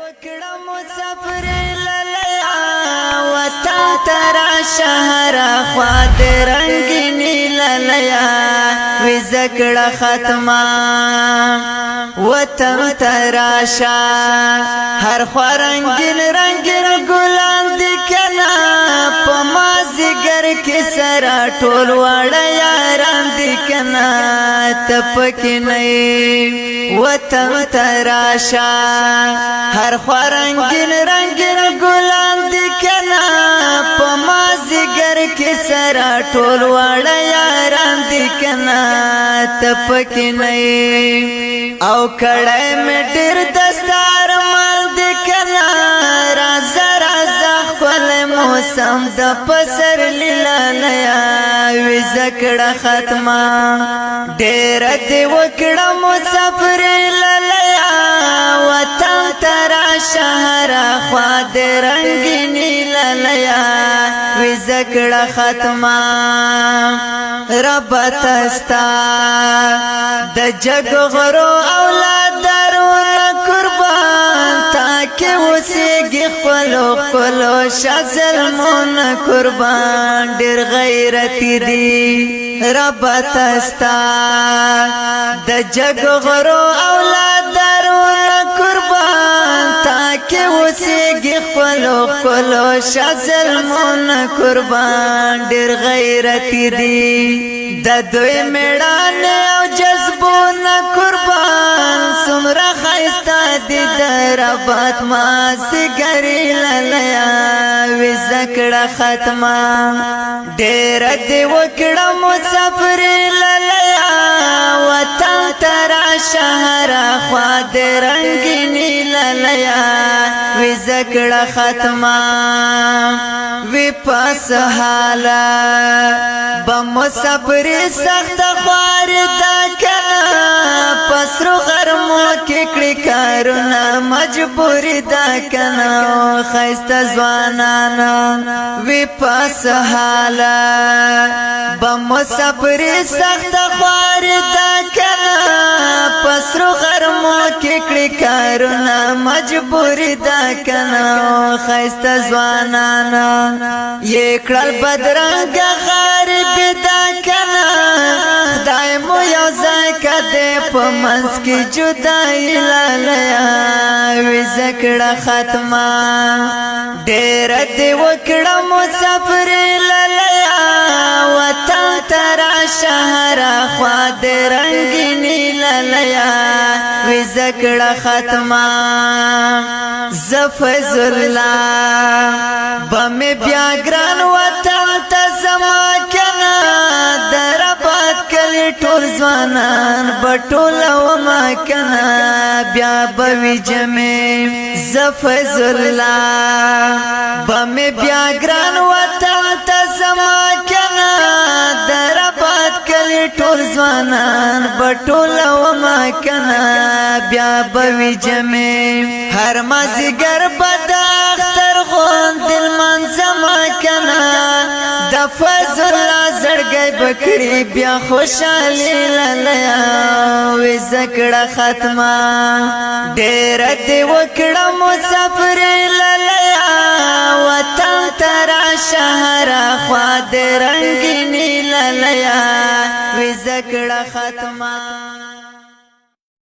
وکړه مسافر للیا وطن ترا شهر خوا د رنگینی للیا وی زکړه ختمه وطن ترا شهر خوا رنگین رنگین ګلان دي کنا په مازیګر کې سره ټول وړه یاران دي کنا تپک نه وطن ترا هر خوا رنگین رنگین ګلان دي کنا په مازیګر کې سره ټول وړه یاران دي کنا تپک نه او کړه مې ډېر دستار مال دي کنا راز راز خپل موسم د پسر لیلانیا وی زکړه ختمه ډېر دی وکړه مسافر للیا وطن ترا شهر خوا د رنگینی للیا وی زکړه ختمه رب تستا د جگ غرو اولاد درونه قربان تاکي وسیږي خپلو شازل مون قربان ډېر غیرت دی رب تستا د جگ غرو اولاد درونه قربان تاکي وسیږي خپلو شازل مون قربان ډېر غیرت دی د دوی میړانه او جذبونه قربان سمره خایسته دي دربات ما سګری للیا وی زکړه ختمه ډېر دی وکړه مسافر للیا وطن ترا شهر خوا د رنگینی للیا وی زکړه ختمه وی پس حالا بمسافر سخت خوار دا کنا پسرو غرمو ککڑی کارونا مجبوری دا کنا خیست زوانانا وی پس حالا بمسافر سخت خوار دا کنا پسرو غرمو ککڑی کارونا مجبوری دا کنا خیست زوانانا یکړل بدرنګ غریب دا کنا خدای مو یو ځای کده په منځ کې جدای لالیا وی زکړه ختمه ډېر دی وکړه مسافر لالیا وطن ترا شهر خوا د رنگینی لالیا وی زکړه ختمه زفز الله بم بیا ګران وطن ته زما کنا دربات کلی ټول ځوانان بټول و ما کنا بیا بوي جمع زفز الله بم بیا ګران وطن ته زما کنا دربات کلی ټول ځوانان بټول و ما کنا بیا بوي جمع هر مازیګر بد اختر غون دل منظم کنا د فضل زړګي بکړي بیا خوشالي للیا وی زکړه ختمه ډېر دی وکړه مسافر للیا وطن ترا شهر خوا د رنگینی للیا وی زکړه ختمه